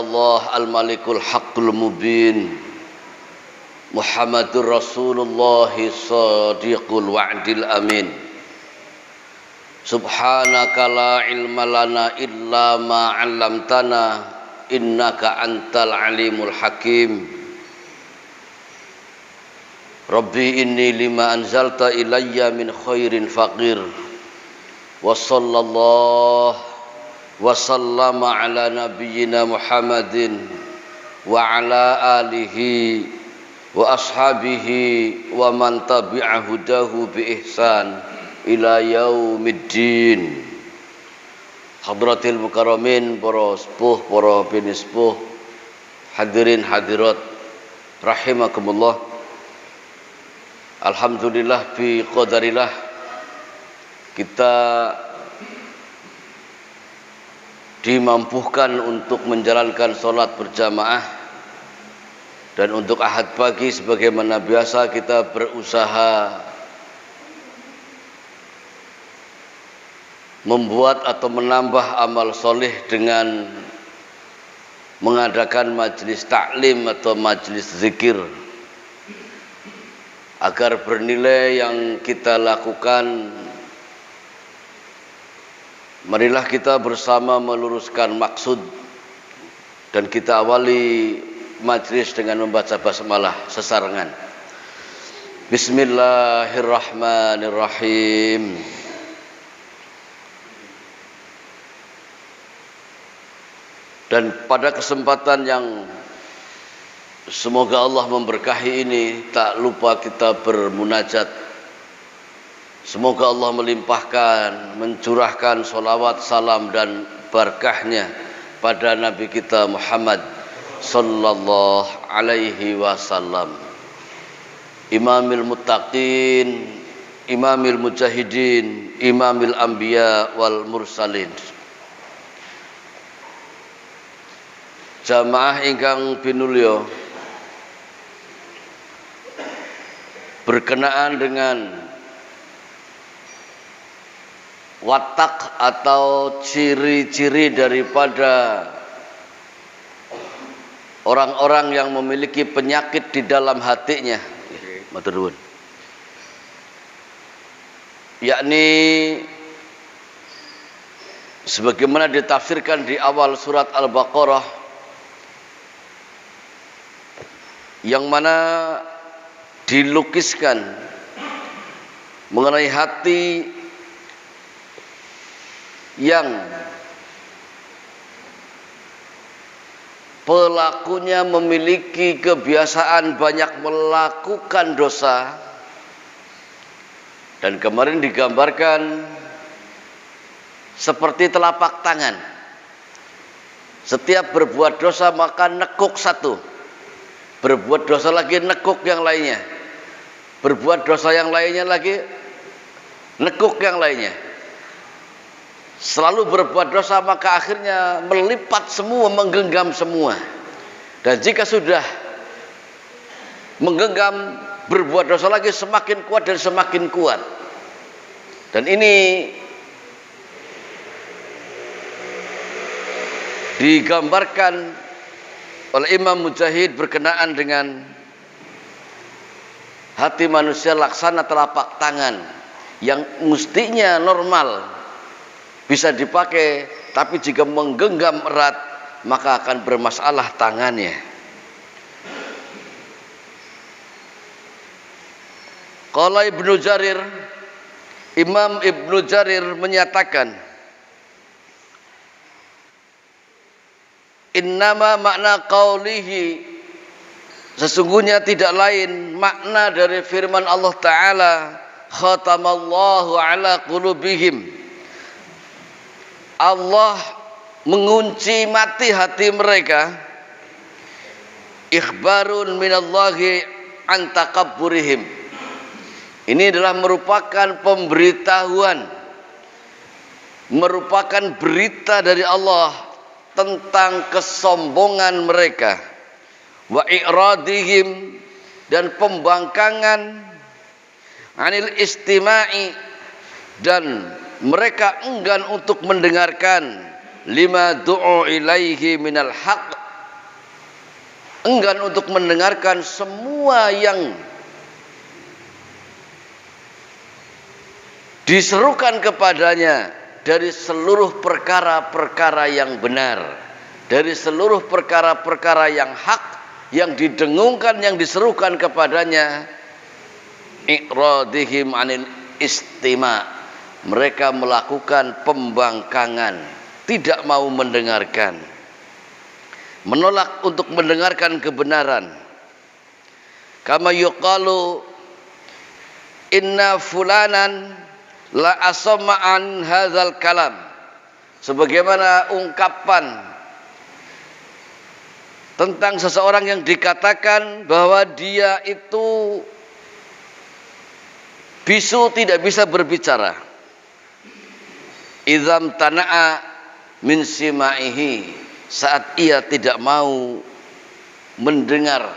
illallah al-malikul haqqul mubin Muhammadur Rasulullah sadiqul wa'dil amin. Subhanaka la ilma lana illa ma 'allamtana innaka antal alimul hakim. Rabbi inni lima anzalta ilayya min khairin faqir. Wa sallallahu wa sallama ala nabiyyina Muhammadin wa ala alihi wa ashabihi wa man tabi'a hudahu bi ihsan ila yaumiddin. Hadratil mukarramin, para sepuh, para bini sepuh, hadirin hadirat rahimakumullah. Alhamdulillah bi qadarillah kita dimampukan untuk menjalankan sholat berjamaah, dan untuk ahad pagi sebagaimana biasa kita berusaha membuat atau menambah amal soleh dengan mengadakan majelis taklim atau majelis zikir, agar bernilai yang kita lakukan. Marilah kita bersama meluruskan maksud, dan kita awali majlis dengan membaca basmalah sesarengan. Bismillahirrahmanirrahim. Dan pada kesempatan yang semoga Allah memberkahi ini, tak lupa kita bermunajat. Semoga Allah melimpahkan, mencurahkan sholawat, salam dan barakahnya pada Nabi kita Muhammad sallallahu alaihi wasallam, imamil muttaqin, imamil mujahidin, imamil anbiya wal mursalin. Jamaah ingkang pinulya, berkenaan dengan watak atau ciri-ciri daripada orang-orang yang memiliki penyakit di dalam hatinya, matur nuwun, yakni sebagaimana ditafsirkan di awal surat Al-Baqarah, yang mana dilukiskan mengenai hati yang pelakunya memiliki kebiasaan banyak melakukan dosa. Dan kemarin digambarkan seperti telapak tangan, setiap berbuat dosa maka nekuk satu, berbuat dosa lagi nekuk yang lainnya, berbuat dosa yang lainnya lagi nekuk yang lainnya. Selalu berbuat dosa maka akhirnya melipat semua, menggenggam semua. Dan jika sudah menggenggam, berbuat dosa lagi semakin kuat dan semakin kuat. Dan ini digambarkan oleh Imam Mujahid berkenaan dengan hati manusia laksana telapak tangan yang mestinya normal bisa dipakai, tapi jika menggenggam erat maka akan bermasalah tangannya. Qala Ibnu Jarir, Imam Ibnu Jarir menyatakan, innama makna qaulihi, sesungguhnya tidak lain makna dari firman Allah Ta'ala, khatamallahu ala qulubihim, Allah mengunci mati hati mereka, ikhbarun minallahi an takabburihim. Ini adalah merupakan pemberitahuan, merupakan berita dari Allah tentang kesombongan mereka, wa i'radihim, dan pembangkangan, anil istima'i, dan mereka enggan untuk mendengarkan, lima du'u ilaihi minal haq, enggan untuk mendengarkan semua yang diserukan kepadanya dari seluruh perkara-perkara yang benar, dari seluruh perkara-perkara yang hak, yang didengungkan, yang diserukan kepadanya. Iqradihim anil istima', mereka melakukan pembangkangan, tidak mau mendengarkan, menolak untuk mendengarkan kebenaran. Kama yuqalu inna fulanan la asamma an hadzal kalam, sebagaimana ungkapan tentang seseorang yang dikatakan bahwa dia itu bisu, tidak bisa berbicara. Idzam tana'a min simaihi, saat ia tidak mau mendengar.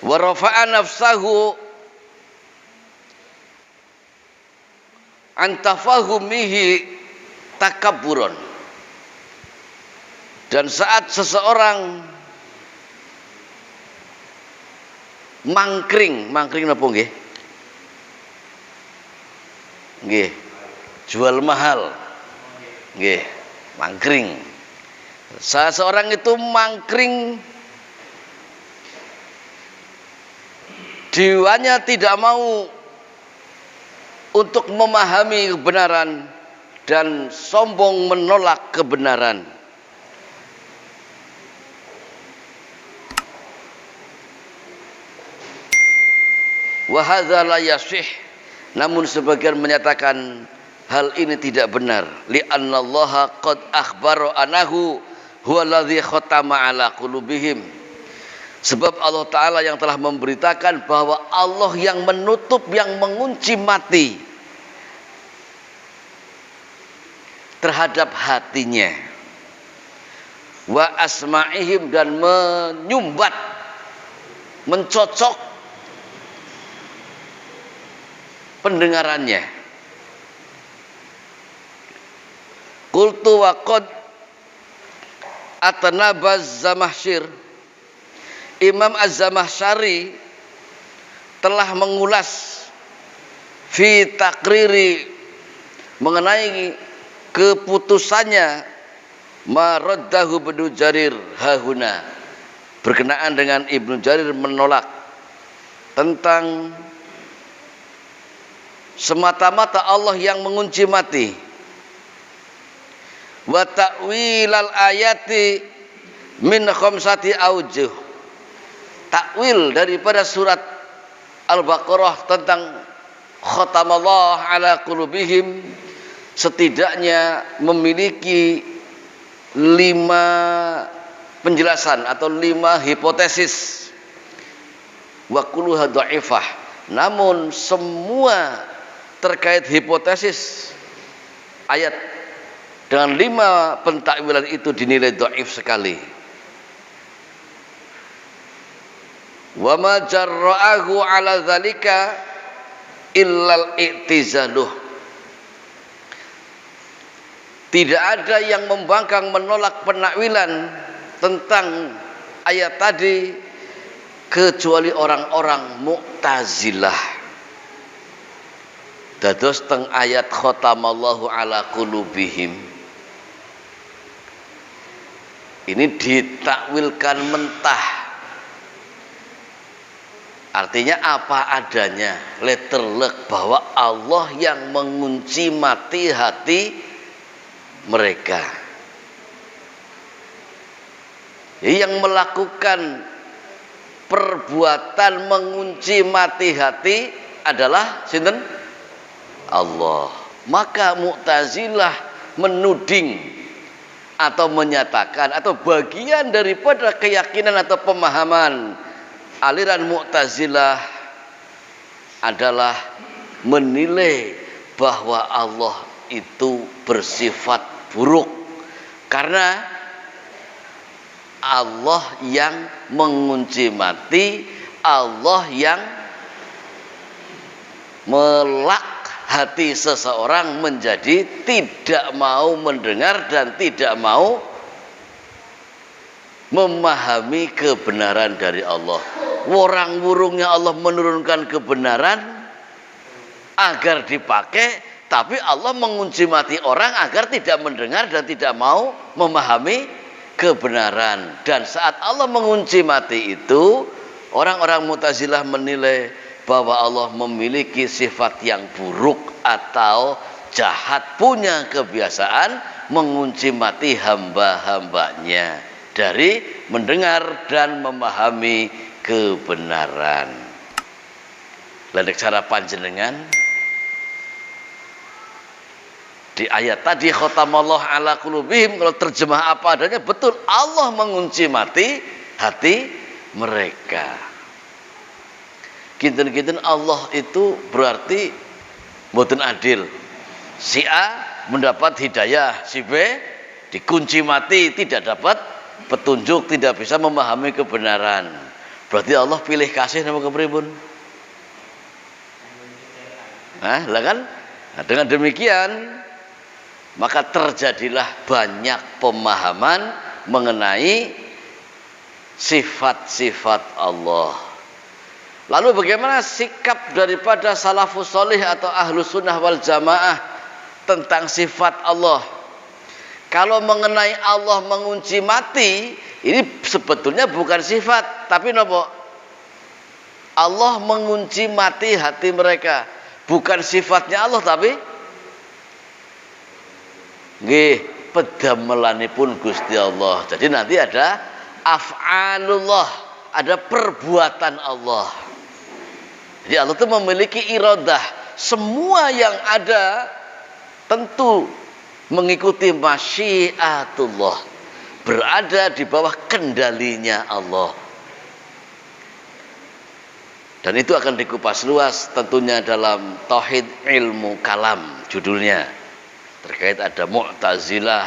Wa rafa'a nafsahu an tafahumihi takabburon, dan saat seseorang mangkring napa nggih? Nggih, jual mahal. Nggih, mangkring. Saat seorang itu mangkring, jiwanya tidak mau untuk memahami kebenaran dan sombong menolak kebenaran. Wa hadza la yasih, namun sebagian menyatakan hal ini tidak benar. Li annallaha qad akhbara anahu huwa alladzi khatama ala qulubihim, sebab Allah Ta'ala yang telah memberitakan bahwa Allah yang menutup, yang mengunci mati terhadap hatinya. Wa asma'ihim, dan menyumbat, mencocok pendengarannya. Qultu wa qad atanabaz zamahsyir, Imam Az-Zamakhsyari telah mengulas fi takriri, mengenai keputusannya maraddahu Ibnu Jarir hahuna, berkenaan dengan Ibnu Jarir menolak tentang semata-mata Allah yang mengunci mati. Wa ta'wilal ayati min khamsati aujuh, takwil daripada surat Al-Baqarah tentang khatamallah ala qulubihim setidaknya memiliki 5 penjelasan atau 5 hipotesis. Wa kulluha dhaifah, namun semua terkait hipotesis ayat dengan 5 pentakwilan itu dinilai dhaif sekali. Wa ma jarra'ahu ala dzalika illal i'tizaluh, tidak ada yang membangkang menolak penakwilan tentang ayat tadi kecuali orang-orang Mu'tazilah. Dados teng ayat khatamallahu ala qulubihim ini ditakwilkan mentah, artinya apa adanya, letterlek, bahwa Allah yang mengunci mati hati mereka, yang melakukan perbuatan mengunci mati hati adalah sinten? Allah. Maka Mu'tazilah menuding atau menyatakan, atau bagian daripada keyakinan atau pemahaman aliran Mu'tazilah adalah menilai bahwa Allah itu bersifat buruk karena Allah yang mengunci mati, Allah yang melak hati seseorang menjadi tidak mau mendengar dan tidak mau memahami kebenaran dari Allah. Worang-wurungnya Allah menurunkan kebenaran agar dipakai, tapi Allah mengunci mati orang agar tidak mendengar dan tidak mau memahami kebenaran. Dan saat Allah mengunci mati itu, orang-orang Mu'tazilah menilai bahwa Allah memiliki sifat yang buruk atau jahat, punya kebiasaan mengunci mati hamba-hambanya dari mendengar dan memahami kebenaran. Landek cara panjenengan di ayat tadi khatamallahu ala qulubihim, kalau terjemah apa adanya betul, Allah mengunci mati hati mereka. Kinten-kinten Allah itu berarti mboten adil. Si A mendapat hidayah, si B dikunci mati, tidak dapat petunjuk, tidak bisa memahami kebenaran. Berarti Allah pilih kasih nama kepribun. Lah kan? Nah, dengan demikian maka terjadilah banyak pemahaman mengenai sifat-sifat Allah. Lalu bagaimana sikap daripada salafus solih atau ahlus sunnah wal jamaah tentang sifat Allah? Kalau mengenai Allah mengunci mati, ini sebetulnya bukan sifat, tapi nopo? Allah mengunci mati hati mereka, bukan sifatnya Allah, tapi nggih pedamelanipun Gusti Allah. Jadi nanti ada af'alullah, ada perbuatan Allah. Jadi Allah itu memiliki iradah. Semua yang ada tentu mengikuti masyiatullah, berada di bawah kendalinya Allah. Dan itu akan dikupas luas tentunya dalam Tauhid Ilmu Kalam judulnya. Terkait ada Mu'tazilah,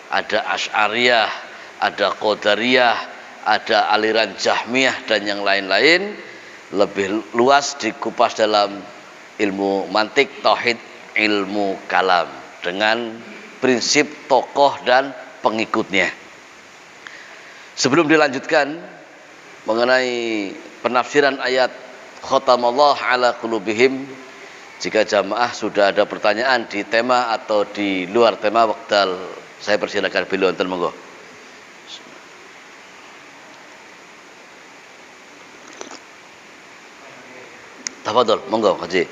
ada Asy'ariyah, ada Qadariyah, ada aliran Jahmiyah dan yang lain-lain. Lebih luas dikupas dalam ilmu mantik Tauhid Ilmu Kalam dengan prinsip tokoh dan pengikutnya. Sebelum dilanjutkan mengenai penafsiran ayat khatamallahu ala qulubihim, jika jamaah sudah ada pertanyaan di tema atau di luar tema wekdal, saya persilakan beliau enten monggo. Tafadhol, monggo Haji.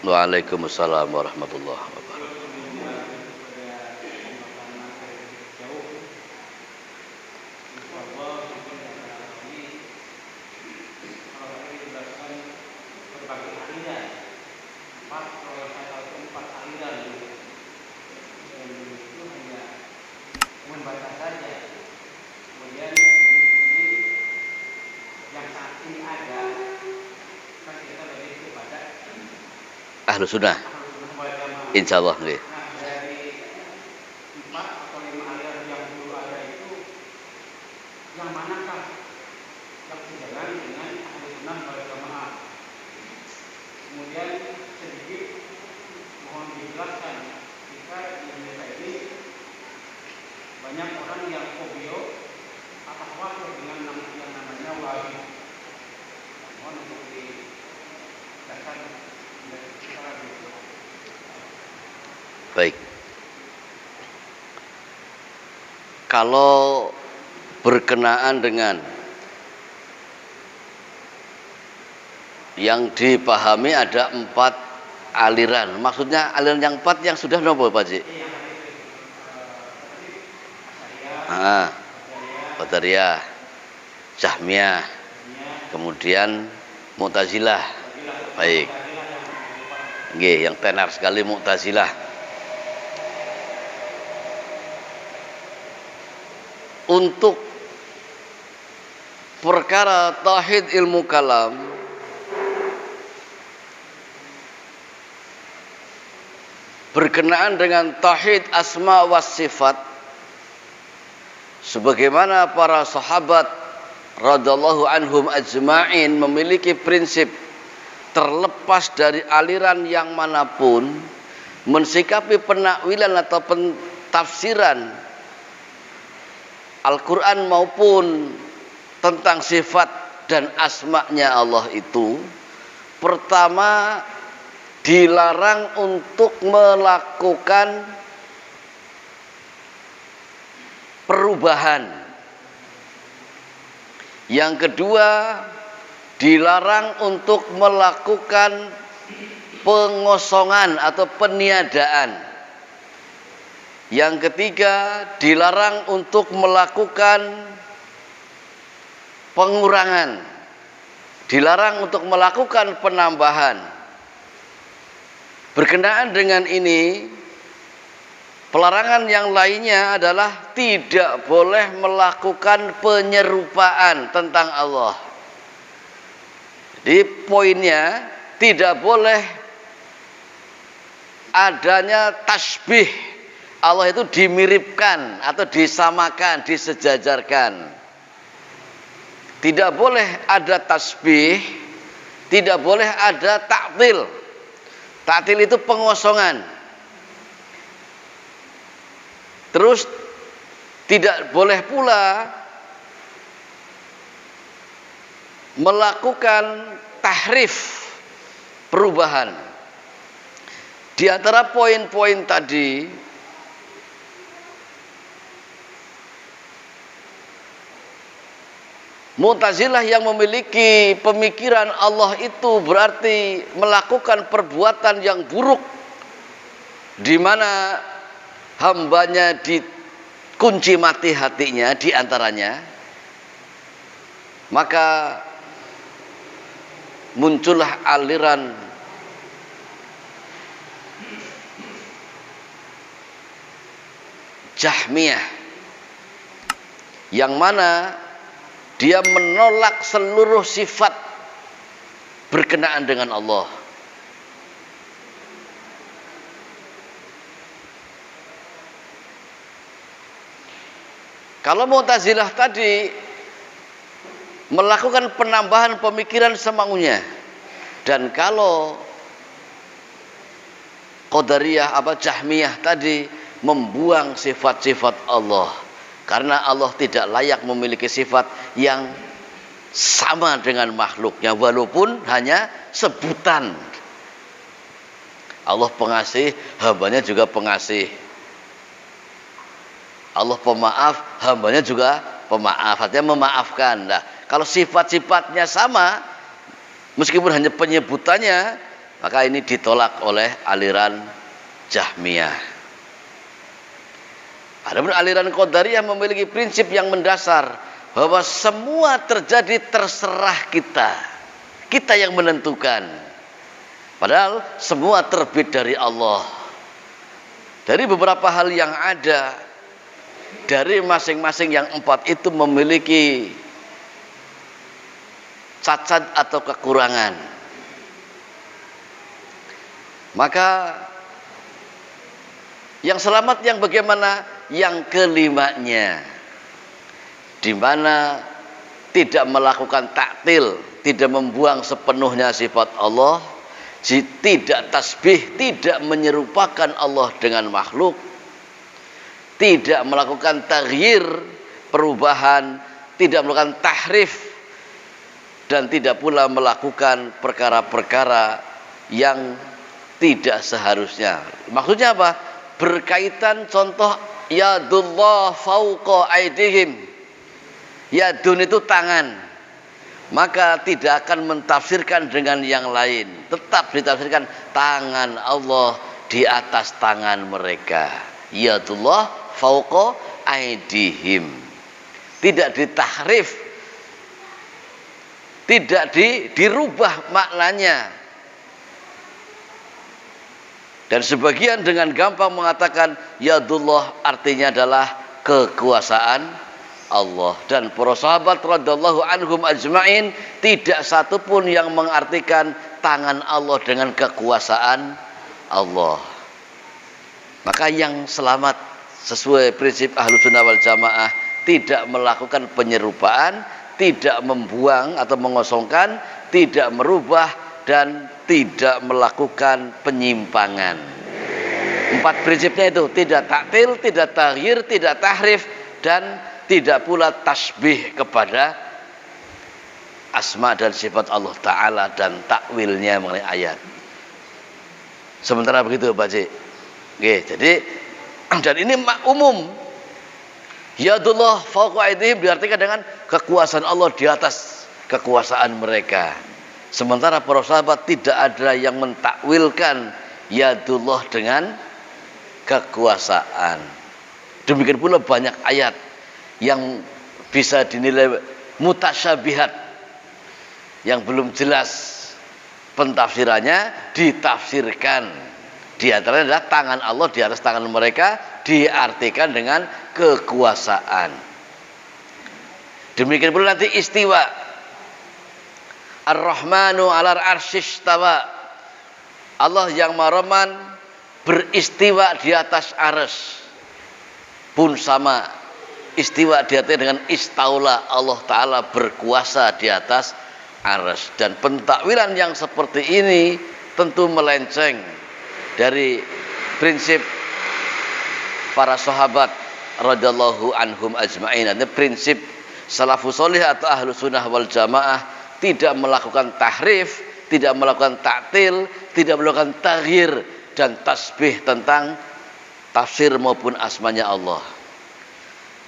Waalaikumsalam warahmatullahi wabarakatuh. Ahlus sunnah, insya Allah nggih. Dari 4 atau 5 aliran yang dulu ada itu, yang manakah yang sejalan dengan Ahlus Sunnah wal Jamaah? Kemudian sedikit mohon dijelaskan, jika di Indonesia ini banyak orang yang fobia atau khawatir dengan yang namanya Wahabi. Mohon untuk dijelaskan. Baik. Kalau berkenaan dengan yang dipahami ada 4 aliran, maksudnya aliran yang 4 yang sudah nopo Pak Ji? Qadariyah, Jahmiyah, kemudian Mu'tazilah. Baik. Nggih, yang tenar sekali Mu'tazilah. Untuk perkara tauhid ilmu kalam, berkenaan dengan tauhid asma was sifat, sebagaimana para sahabat radhiyallahu anhum ajma'in memiliki prinsip terlepas dari aliran yang manapun, mensikapi penakwilan atau pentafsiran Al-Quran maupun tentang sifat dan asma-Nya Allah itu, pertama dilarang untuk melakukan perubahan. Yang kedua, dilarang untuk melakukan pengosongan atau peniadaan. Yang ketiga, dilarang untuk melakukan pengurangan. Dilarang untuk melakukan penambahan. Berkenaan dengan ini, pelarangan yang lainnya adalah tidak boleh melakukan penyerupaan tentang Allah. Jadi poinnya, tidak boleh adanya tasbih. Allah itu dimiripkan atau disamakan, disejajarkan. Tidak boleh ada tasbih, tidak boleh ada ta'til. Ta'til itu pengosongan. Terus tidak boleh pula melakukan tahrif, perubahan. Di antara poin-poin tadi, Mu'tazilah yang memiliki pemikiran Allah itu berarti melakukan perbuatan yang buruk, di mana hambanya dikunci mati hatinya di antaranya, maka muncullah aliran Jahmiyah yang mana dia menolak seluruh sifat berkenaan dengan Allah. Kalau Mu'tazilah tadi melakukan penambahan pemikiran semaunya, dan kalau Qadariyah Jahmiyah tadi membuang sifat-sifat Allah, karena Allah tidak layak memiliki sifat yang sama dengan makhluknya, walaupun hanya sebutan. Allah pengasih, hambanya juga pengasih. Allah pemaaf, hambanya juga pemaaf, artinya memaafkan. Nah, kalau sifat-sifatnya sama, meskipun hanya penyebutannya, maka ini ditolak oleh aliran Jahmiyah. Adapun aliran Qadariyah memiliki prinsip yang mendasar, bahwa semua terjadi terserah kita. Kita yang menentukan. Padahal semua terbit dari Allah. Dari beberapa hal yang ada, dari masing-masing yang empat itu memiliki cacat atau kekurangan. Maka yang selamat yang bagaimana? Yang kelimanya, di mana tidak melakukan taktil, tidak membuang sepenuhnya sifat Allah, tidak tasbih, tidak menyerupakan Allah dengan makhluk, tidak melakukan taghyir, perubahan, tidak melakukan tahrif, dan tidak pula melakukan perkara-perkara yang tidak seharusnya. Maksudnya apa? Berkaitan contoh yadullah fauqa aidihim. Yadun itu tangan. Maka tidak akan mentafsirkan dengan yang lain. Tetap ditafsirkan tangan Allah di atas tangan mereka. Yadullah fauqa aidihim. Tidak ditahrif, tidak dirubah maknanya. Dan sebagian dengan gampang mengatakan yadullah artinya adalah kekuasaan Allah. Dan para sahabat radhiyallahu anhum ajma'in tidak satu pun yang mengartikan tangan Allah dengan kekuasaan Allah. Maka yang selamat sesuai prinsip Ahlussunnah wal Jamaah tidak melakukan penyerupaan, tidak membuang atau mengosongkan, tidak merubah, dan tidak melakukan penyimpangan. 4 prinsipnya itu, tidak taktil, tidak taghyir, tidak tahrif, dan tidak pula tasbih kepada asma dan sifat Allah Ta'ala dan takwilnya mengenai ayat. Sementara begitu Pak Cik. Oke, jadi dan ini umum. Yadullah fawqa aydihim diartikan dengan kekuasaan Allah di atas kekuasaan mereka. Sementara para sahabat tidak ada yang mentakwilkan yadullah dengan kekuasaan. Demikian pula banyak ayat yang bisa dinilai mutasyabihat, yang belum jelas pentafsirannya ditafsirkan. Di antaranya adalah tangan Allah di atas tangan mereka diartikan dengan kekuasaan. Demikian pula nanti istiwa. Ar-Rahmanu 'alal 'arsy istawa. Allah yang Maha beristiwa di atas arsy. Pun sama, istiwa diartikan dengan istaula, Allah Ta'ala berkuasa di atas arsy. Dan pentakwilan yang seperti ini tentu melenceng dari prinsip para sahabat radhiyallahu anhum ajma'in. Ini prinsip salafus salih atau ahlus sunnah wal jamaah, tidak melakukan tahrif, tidak melakukan taktil, tidak melakukan taghyir dan tasbih tentang tafsir maupun asmanya Allah.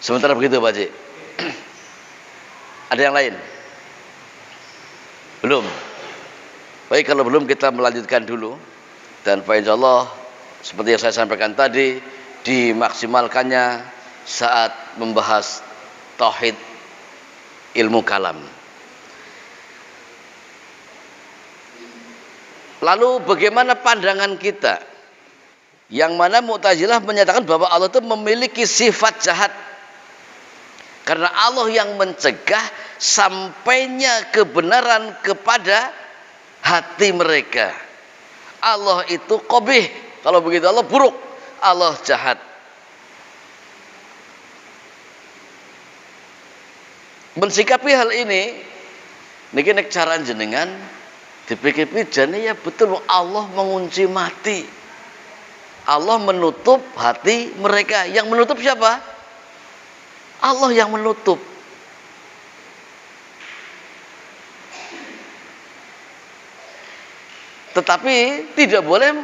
Sementara begitu Pak Cik. Ada yang lain? Belum? Baik, kalau belum kita melanjutkan dulu. Dan insyaallah seperti yang saya sampaikan tadi, dimaksimalkannya saat membahas tauhid ilmu kalam. Lalu bagaimana pandangan kita? Yang mana Mu'tazilah menyatakan bahwa Allah itu memiliki sifat jahat. Karena Allah yang mencegah sampainya kebenaran kepada hati mereka. Allah itu qabih, kalau begitu Allah buruk, Allah jahat. Mensikapi hal ini, niki nek cara jenengan dipikir-pikir jane ya betul, Allah mengunci mati. Allah menutup hati mereka. Yang menutup siapa? Allah yang menutup. Tetapi tidak boleh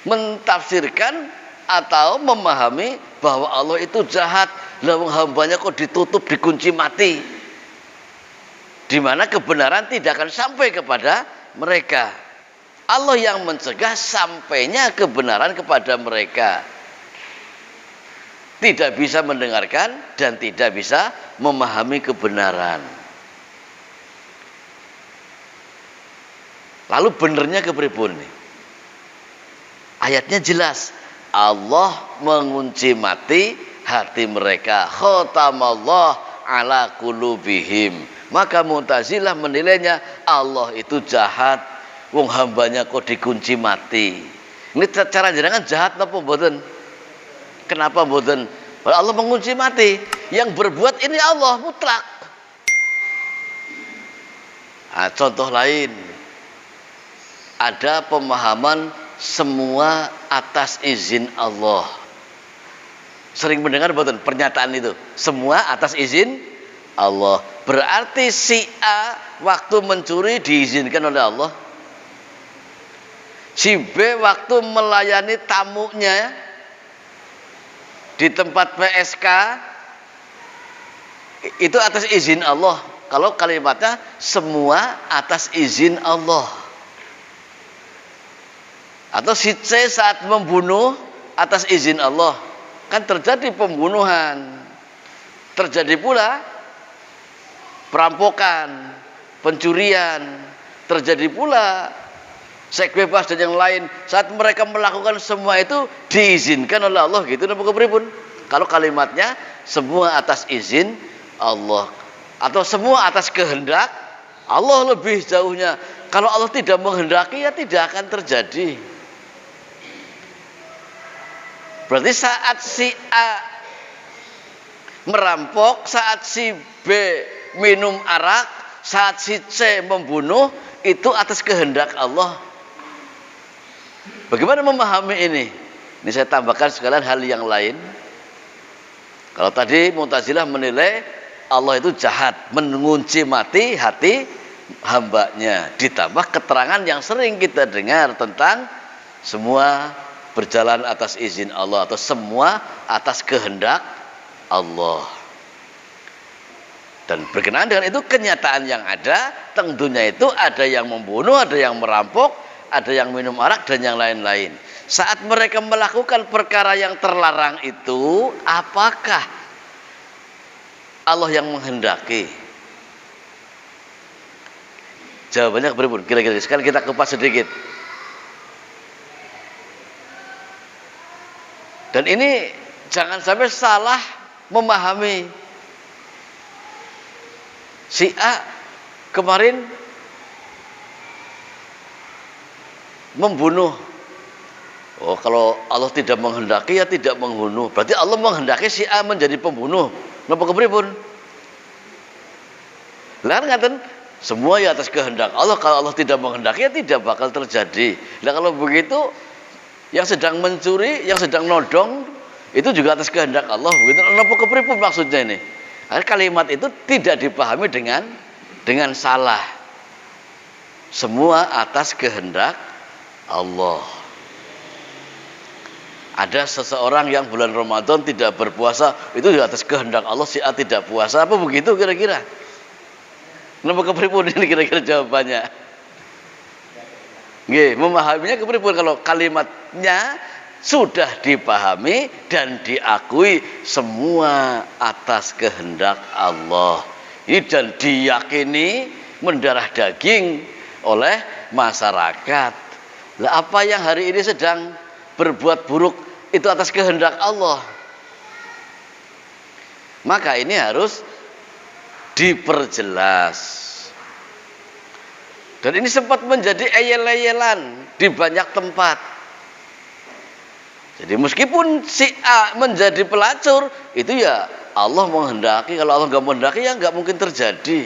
mentafsirkan atau memahami bahwa Allah itu jahat. Lawang hambanya kok ditutup, dikunci mati, di mana kebenaran tidak akan sampai kepada mereka. Allah yang mencegah sampainya kebenaran kepada mereka. Tidak bisa mendengarkan dan tidak bisa memahami kebenaran. Lalu benernya kepripun nih? Ayatnya jelas, Allah mengunci mati hati mereka. Khatamallah ala qulubihim. Maka Mu'tazilah menilainya Allah itu jahat, wong hambanya kok dikunci mati. Ini cara jenengan jahat napa mboten? Kenapa mboten? Allah mengunci mati. Yang berbuat ini Allah mutlak. Nah, contoh lain, ada pemahaman semua atas izin Allah. Sering mendengar mboten pernyataan itu? Semua atas izin Allah. Berarti si A waktu mencuri diizinkan oleh Allah. Si B waktu melayani tamunya di tempat PSK itu atas izin Allah. Kalau kalimatnya semua atas izin Allah. Atau si C saat membunuh atas izin Allah. Kan terjadi pembunuhan, terjadi pula perampokan, pencurian, terjadi pula seks bebas dan yang lain. Saat mereka melakukan semua itu diizinkan oleh Allah, gitu napa kepripun? Kalau kalimatnya semua atas izin Allah atau semua atas kehendak Allah, lebih jauhnya. Kalau Allah tidak menghendaki ya tidak akan terjadi. Berarti saat si A merampok, saat si B minum arak, saat si C membunuh, itu atas kehendak Allah. Bagaimana memahami ini? Ini saya tambahkan sekalian hal yang lain. Kalau tadi Mu'tazilah menilai Allah itu jahat, mengunci mati hati hambanya. Ditambah keterangan yang sering kita dengar tentang semua berjalan atas izin Allah atau semua atas kehendak Allah. Dan berkenaan dengan itu kenyataan yang ada, tentunya itu ada yang membunuh, ada yang merampok, ada yang minum arak dan yang lain-lain. Saat mereka melakukan perkara yang terlarang itu, apakah Allah yang menghendaki? Jawabannya berikut. Kira-kira sekarang kita kupas sedikit. Dan ini jangan sampai salah memahami. Si A kemarin membunuh. Oh, kalau Allah tidak menghendaki ya tidak membunuh. Berarti Allah menghendaki si A menjadi pembunuh. Napa kepripun? Lah ngaten, semua ya atas kehendak Allah. Kalau Allah tidak menghendaki ya tidak bakal terjadi. Nah kalau begitu, yang sedang mencuri, yang sedang nodong itu juga atas kehendak Allah. Begitu. Napa kepripun maksudnya ini? Kalimat itu tidak dipahami dengan salah. Semua atas kehendak Allah. Ada seseorang yang bulan Ramadan tidak berpuasa, itu juga atas kehendak Allah, si A tidak puasa. Apa begitu kira-kira? Kenapa kepripun ini kira-kira jawabannya? Nggih, memahaminya kepripun kalau kalimatnya sudah dipahami dan diakui semua atas kehendak Allah. Ini dan diyakini mendarah daging oleh masyarakat. Lah apa yang hari ini sedang berbuat buruk itu atas kehendak Allah. Maka ini harus diperjelas. Dan ini sempat menjadi eyel-eyelan di banyak tempat. Jadi meskipun si A menjadi pelacur, itu ya Allah menghendaki. Kalau Allah nggak menghendaki ya nggak mungkin terjadi.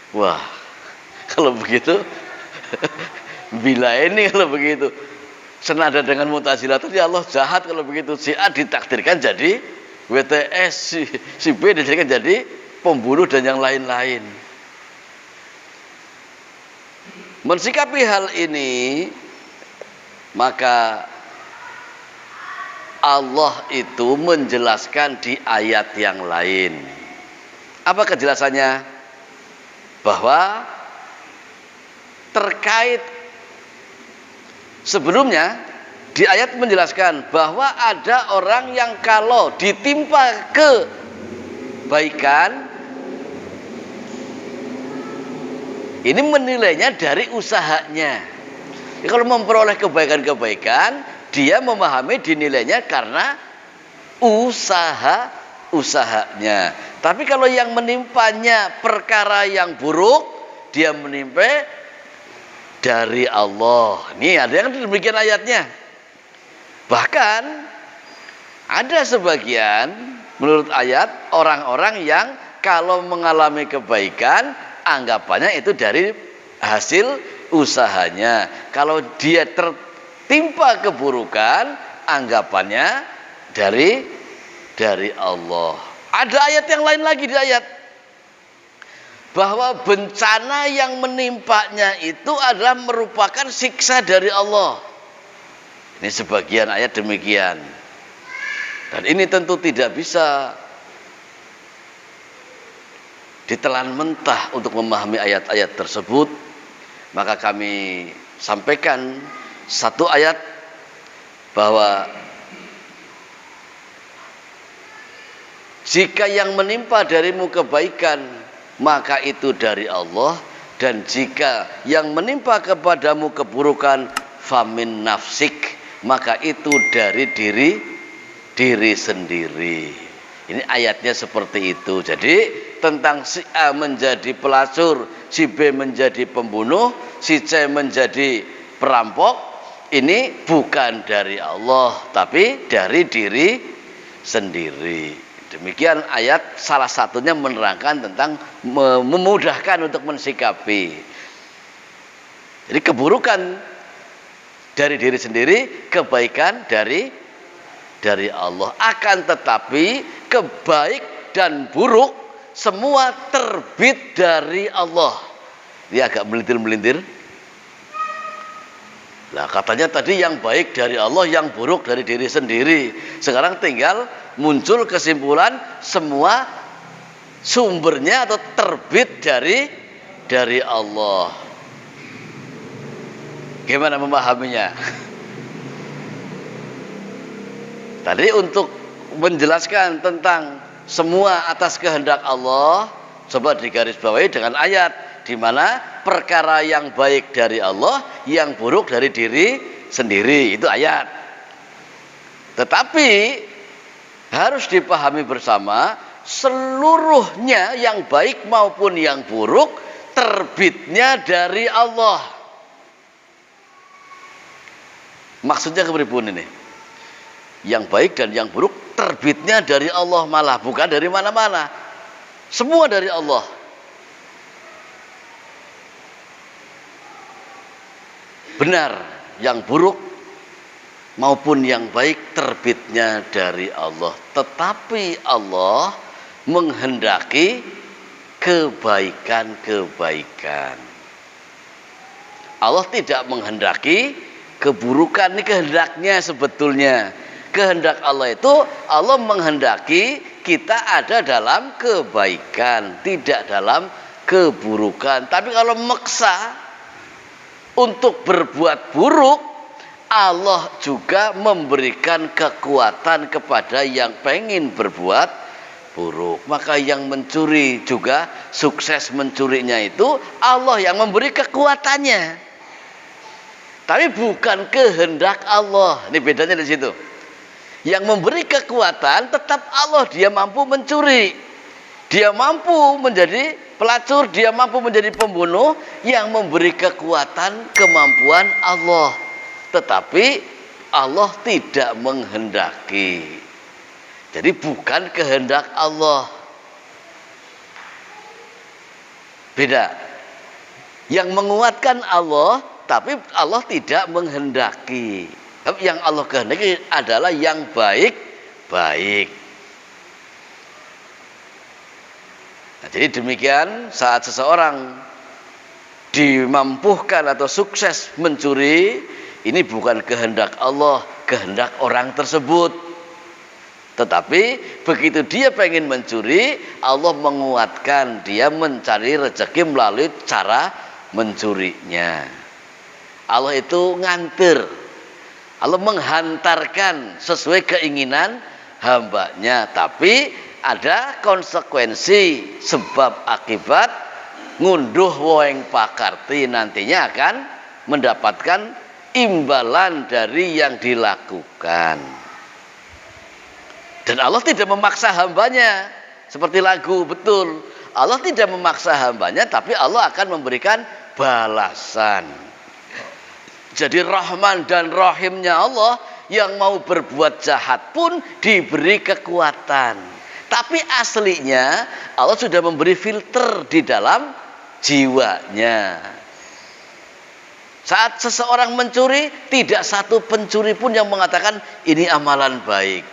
Wah, kalau begitu, bila ini kalau begitu, senada dengan Mu'tazilah tadi Allah jahat kalau begitu. Si A ditakdirkan jadi WTS, si B ditakdirkan jadi pembunuh dan yang lain-lain. Mensikapi hal ini, maka Allah itu menjelaskan di ayat yang lain. Apa kejelasannya? Bahwa terkait sebelumnya di ayat menjelaskan bahwa ada orang yang kalau ditimpa kebaikan ini menilainya dari usahanya. Ya, kalau memperoleh kebaikan-kebaikan, dia memahami dinilainya karena usahanya. Tapi kalau yang menimpanya perkara yang buruk, dia menimpa dari Allah. Ini ada yang demikian ayatnya. Bahkan ada sebagian menurut ayat orang-orang yang kalau mengalami kebaikan anggapannya itu dari hasil usahanya. Kalau dia tertimpa keburukan anggapannya dari Allah. Ada ayat yang lain lagi di ayat bahwa bencana yang menimpanya itu adalah merupakan siksa dari Allah. Ini sebagian ayat demikian. Dan ini tentu tidak bisa ditelan mentah untuk memahami ayat-ayat tersebut. Maka kami sampaikan satu ayat bahwa jika yang menimpa darimu kebaikan maka itu dari Allah, dan jika yang menimpa kepadamu keburukan famin nafsik maka itu dari diri sendiri. Ini ayatnya seperti itu. Jadi tentang si A menjadi pelacur, si B menjadi pembunuh, si C menjadi perampok, ini bukan dari Allah tapi dari diri sendiri. Demikian ayat salah satunya menerangkan tentang memudahkan untuk mensikapi. Jadi keburukan dari diri sendiri, kebaikan dari Allah. Akan tetapi kebaik dan buruk semua terbit dari Allah. Dia agak melintir-melintir. Nah, katanya tadi yang baik dari Allah, yang buruk dari diri sendiri. Sekarang tinggal muncul kesimpulan semua sumbernya atau terbit dari Allah. Gimana memahaminya? Tadi untuk menjelaskan tentang semua atas kehendak Allah, coba digarisbawahi dengan ayat di mana perkara yang baik dari Allah, yang buruk dari diri sendiri, itu ayat. Tetapi harus dipahami bersama, seluruhnya yang baik maupun yang buruk terbitnya dari Allah. Maksudnya kepribun ini? Yang baik dan yang buruk terbitnya dari Allah, malah bukan dari mana-mana. Semua dari Allah. Benar, yang buruk maupun yang baik terbitnya dari Allah. Tetapi Allah menghendaki kebaikan-kebaikan. Allah tidak menghendaki keburukan. Ini kehendaknya sebetulnya. Kehendak Allah itu, Allah menghendaki kita ada dalam kebaikan, tidak dalam keburukan. Tapi kalau maksa untuk berbuat buruk, Allah juga memberikan kekuatan kepada yang pengen berbuat buruk. Maka yang mencuri juga sukses mencurinya itu Allah yang memberi kekuatannya. Tapi bukan kehendak Allah. Ini bedanya di situ. Yang memberi kekuatan tetap Allah, dia mampu mencuri. Dia mampu menjadi pelacur, dia mampu menjadi pembunuh. Yang memberi kekuatan, kemampuan Allah. Tetapi Allah tidak menghendaki. Jadi bukan kehendak Allah. Beda. Yang menguatkan Allah, tapi Allah tidak menghendaki. Yang Allah kehendaki adalah yang baik-baik. Nah, jadi demikian saat seseorang dimampuhkan atau sukses mencuri, ini bukan kehendak Allah, kehendak orang tersebut. Tetapi begitu dia pengen mencuri, Allah menguatkan dia mencari rezeki melalui cara mencurinya. Allah itu nganter, Allah menghantarkan sesuai keinginan hambanya. Tapi ada konsekuensi sebab akibat, ngunduh woeng pakarti, nantinya akan mendapatkan imbalan dari yang dilakukan. Dan Allah tidak memaksa hambanya. Seperti lagu, betul, Allah tidak memaksa hambanya, tapi Allah akan memberikan balasan. Jadi Rahman dan Rahimnya Allah, yang mau berbuat jahat pun diberi kekuatan. Tapi aslinya Allah sudah memberi filter di dalam jiwanya. Saat seseorang mencuri, tidak satu pencuri pun yang mengatakan ini amalan baik.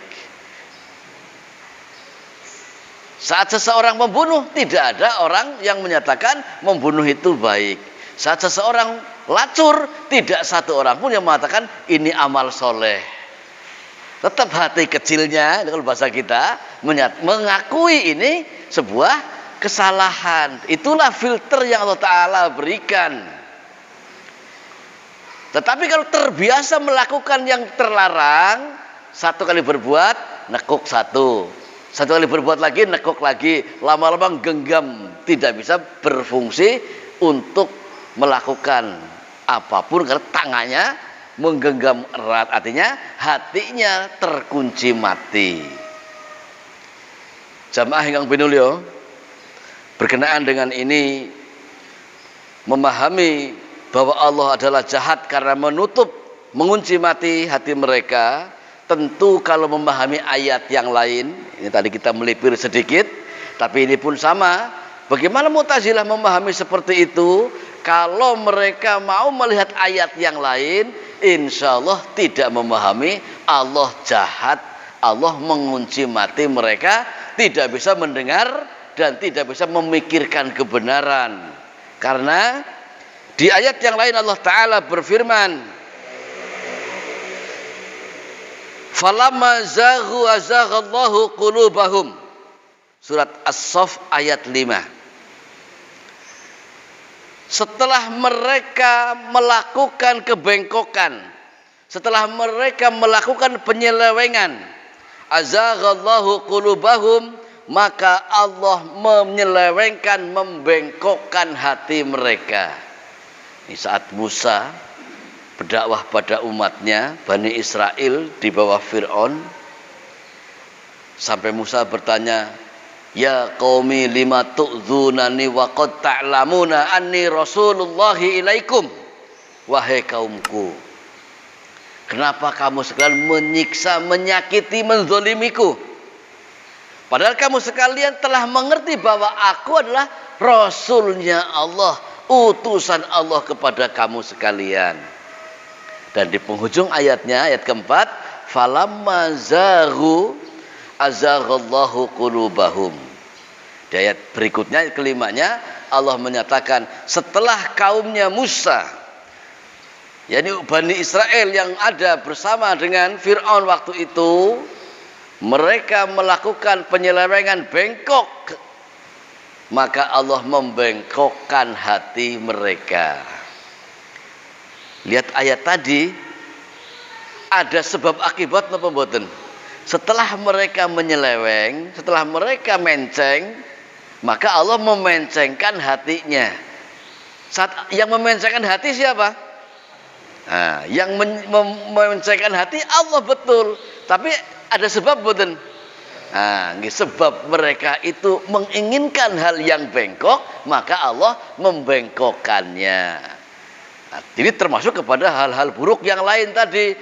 Saat seseorang membunuh, tidak ada orang yang menyatakan membunuh itu baik. Saat seseorang lacur, tidak satu orang pun yang mengatakan ini amal soleh. Tetap hati kecilnya, kalau bahasa kita, mengakui ini sebuah kesalahan. Itulah filter yang Allah Ta'ala berikan. Tetapi kalau terbiasa melakukan yang terlarang, satu kali berbuat, nekuk satu. Satu kali berbuat lagi, nekuk lagi. Lama-lama genggam, tidak bisa berfungsi untuk melakukan apapun karena tangannya menggenggam erat, artinya hatinya terkunci mati. Jamaah ingkang pinulya, berkenaan dengan ini, memahami bahwa Allah adalah jahat karena menutup, mengunci mati hati mereka. Tentu kalau memahami ayat yang lain, ini tadi kita melipir sedikit, tapi ini pun sama. Bagaimana Mu'tazilah memahami seperti itu? kalau mereka mau melihat ayat yang lain, insya Allah tidak memahami Allah jahat, Allah mengunci mati mereka, tidak bisa mendengar dan tidak bisa memikirkan kebenaran. Karena di ayat yang lain Allah Ta'ala berfirman, falamma zaghu azaghallahu qulubahum. Surat As-Saff ayat 5. Setelah mereka melakukan kebengkokan, setelah mereka melakukan penyelewengan, azaghallahu qulubahum, maka Allah menyelewengkan, membengkokkan hati mereka. Ini saat Musa berdakwah pada umatnya Bani Israel di bawah Fir'aun, sampai Musa bertanya, ya qaumi lima tu'dzunani wa qad ta'lamuna anni rasulullahi ilaikum. Wahai kaumku, kenapa kamu sekalian menyiksa, menyakiti, menzolimiku, padahal kamu sekalian telah mengerti bahwa aku adalah Rasulnya Allah, utusan Allah kepada kamu sekalian. Dan di penghujung ayatnya, ayat keempat, falamma zaghu azaghallahu qulubahum. Di ayat berikutnya, ayat kelimanya, Allah menyatakan setelah kaumnya Musa, yakni Bani Israel yang ada bersama dengan Fir'aun waktu itu, mereka melakukan penyelewengan, bengkok, maka Allah membengkokkan hati mereka. Lihat ayat tadi, ada sebab akibat napa mboten? Setelah mereka menyeleweng, setelah mereka menceng, maka Allah memencengkan hatinya. Saat yang memencengkan hati siapa? Nah, yang memencengkan hati Allah, betul. Tapi ada sebab mboten? Nah, sebab mereka itu menginginkan hal yang bengkok, maka Allah membengkokkannya. Nah, ini termasuk kepada hal-hal buruk yang lain tadi.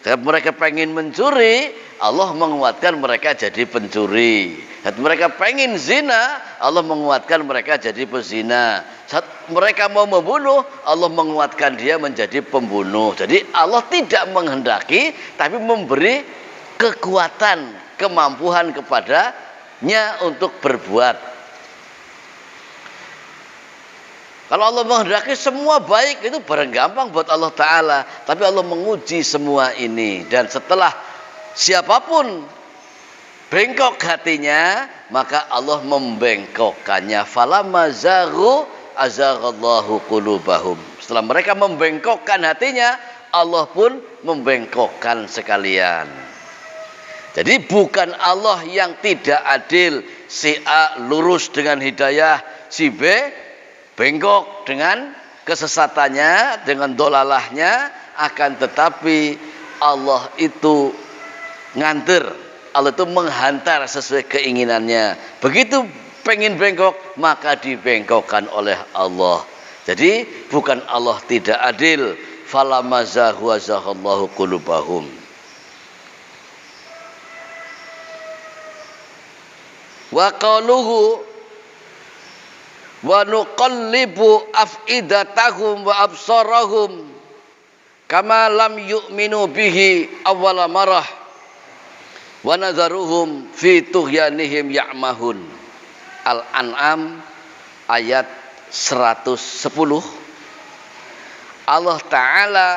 Saat mereka pengen mencuri, Allah menguatkan mereka jadi pencuri. Saat mereka pengen zina, Allah menguatkan mereka jadi pezina. Saat mereka mau membunuh, Allah menguatkan dia menjadi pembunuh. Jadi Allah tidak menghendaki, tapi memberi kekuatan, kemampuan kepadanya untuk berbuat. Kalau Allah menghendaki semua baik, itu barang gampang buat Allah Ta'ala. Tapi Allah menguji semua ini. Dan setelah siapapun bengkok hatinya, maka Allah membengkokkannya. Falamma zaghu azaghallahu qulubahum. Setelah mereka membengkokkan hatinya, Allah pun membengkokkan sekalian. Jadi bukan Allah yang tidak adil. Si A lurus dengan hidayah, si B bengkok dengan kesesatannya, dengan dolalahnya. Akan tetapi Allah itu nganter, Allah itu menghantar sesuai keinginannya. Begitu pengen bengkok, maka dibengkokkan oleh Allah. Jadi bukan Allah tidak adil. Falamma zaghu azaghallahu qulubahum. Wa qaluhu wa nuqallibu afidatahum wa absarahum kama lam yu'minu bihi awwala marah wa nadharuhum fi tughyanihim ya'mahun. Al-An'am ayat 110. Allah Ta'ala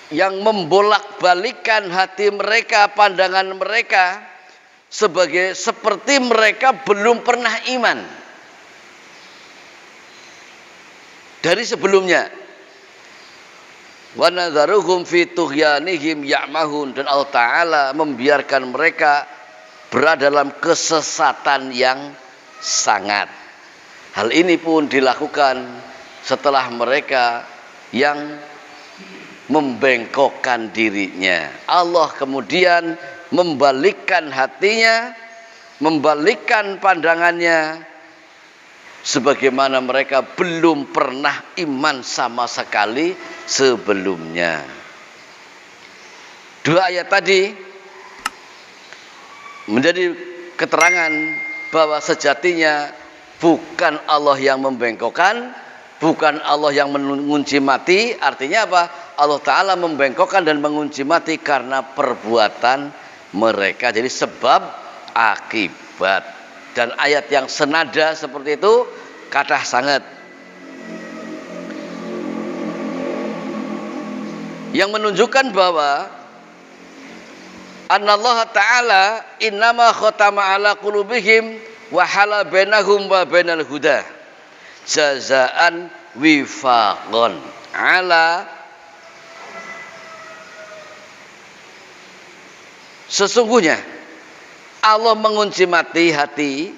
yang membolak-balikan hati mereka, pandangan mereka, seperti mereka belum pernah iman dari sebelumnya. Wa nadharuhum fi tughyanihim ya'mahun. Dan Allah Ta'ala membiarkan mereka berada dalam kesesatan yang sangat. Hal ini pun dilakukan setelah mereka yang membengkokkan dirinya. Allah kemudian membalikkan hatinya, membalikkan pandangannya, sebagaimana mereka belum pernah iman sama sekali sebelumnya. Dua ayat tadi menjadi keterangan bahwa sejatinya bukan Allah yang membengkokkan, bukan Allah yang mengunci mati. Artinya apa? Allah Ta'ala membengkokkan dan mengunci mati karena perbuatan mereka. Jadi sebab akibat. Dan ayat yang senada seperti itu kathah sangat. Yang menunjukkan bahwa Anallaha Ta'ala innama khatama ala qulubihim wa hala bainahum wa bainal huda jazaan wifaqan ala. Sesungguhnya Allah mengunci mati hati.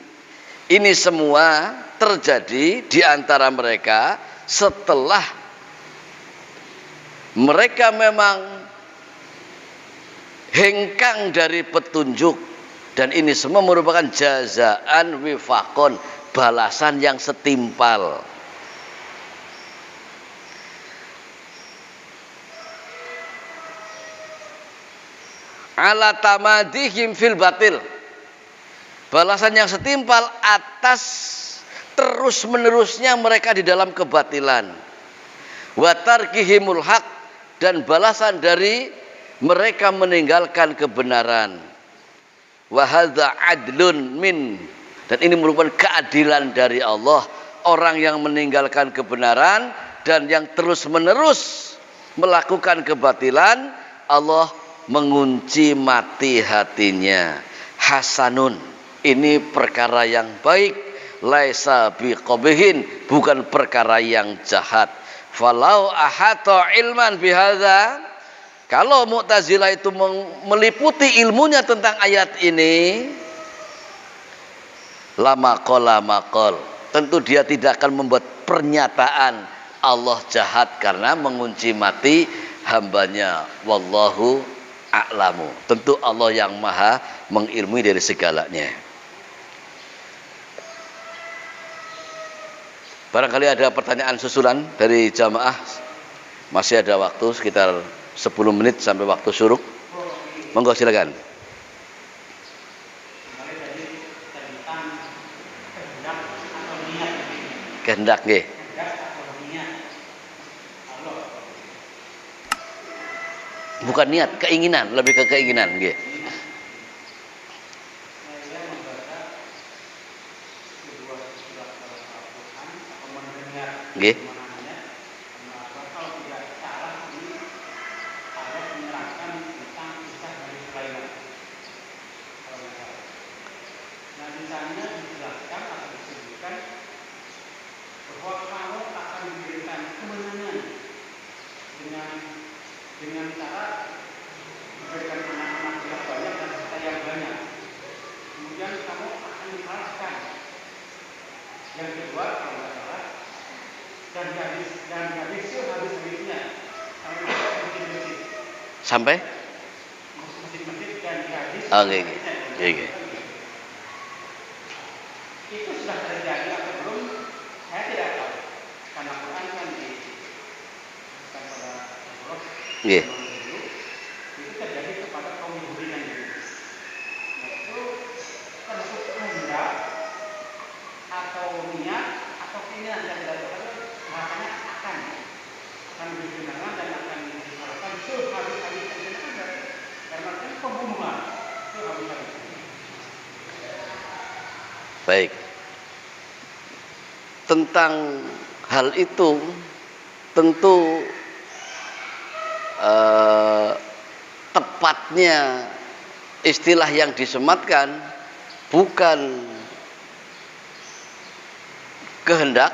Ini semua terjadi di antara mereka setelah mereka memang hengkang dari petunjuk, dan ini semua merupakan jazaan wifaqon, balasan yang setimpal. Ala tamadihim fil batil, balasan yang setimpal atas terus menerusnya mereka di dalam kebatilan. Wa tarkihimul haq, dan balasan dari mereka meninggalkan kebenaran. Wa hadza adlun min, dan ini merupakan keadilan dari Allah. Orang yang meninggalkan kebenaran dan yang terus menerus melakukan kebatilan, Allah mengunci mati hatinya. Hasanun, ini perkara yang baik. Laisa biqabihin, bukan perkara yang jahat. Falau ahata ilman bihadza, kalau Mu'tazilah itu meliputi ilmunya tentang ayat ini, lama qol, tentu dia tidak akan membuat pernyataan Allah jahat karena mengunci mati hambanya. Wallahu a'lamu, tentu Allah yang maha mengilmui dari segalanya. Barangkali ada pertanyaan susulan dari jamaah. Masih ada waktu sekitar 10 menit sampai waktu syuruk. Monggo silakan. Kehendak nggih. Bukan niat, keinginan, lebih ke keinginan nggih. Nggih. Dengan cara memberikan anak-anak yang banyak dan harta yang banyak. Kemudian kamu akan dikalahkan. Yang kedua, kalau nggak salah, dan habis-habisnya sampai masjid-masjid dan habis. Oke. Itu sudah terjadi atau belum? Saya tidak tahu. Karena Quran kan pada nggih. itu terjadi kepada kaum Yahudi dan Yahudi. Nah, itu termasuk kehendak atau niat atau keinginan yang dilakukan, bahasanya akan digunakan dan akan disalahkan sehabis-habis kebenaran dan artinya pembunuhan sehabis-habis. Baik. Tentang hal itu tentu tepatnya istilah yang disematkan bukan kehendak,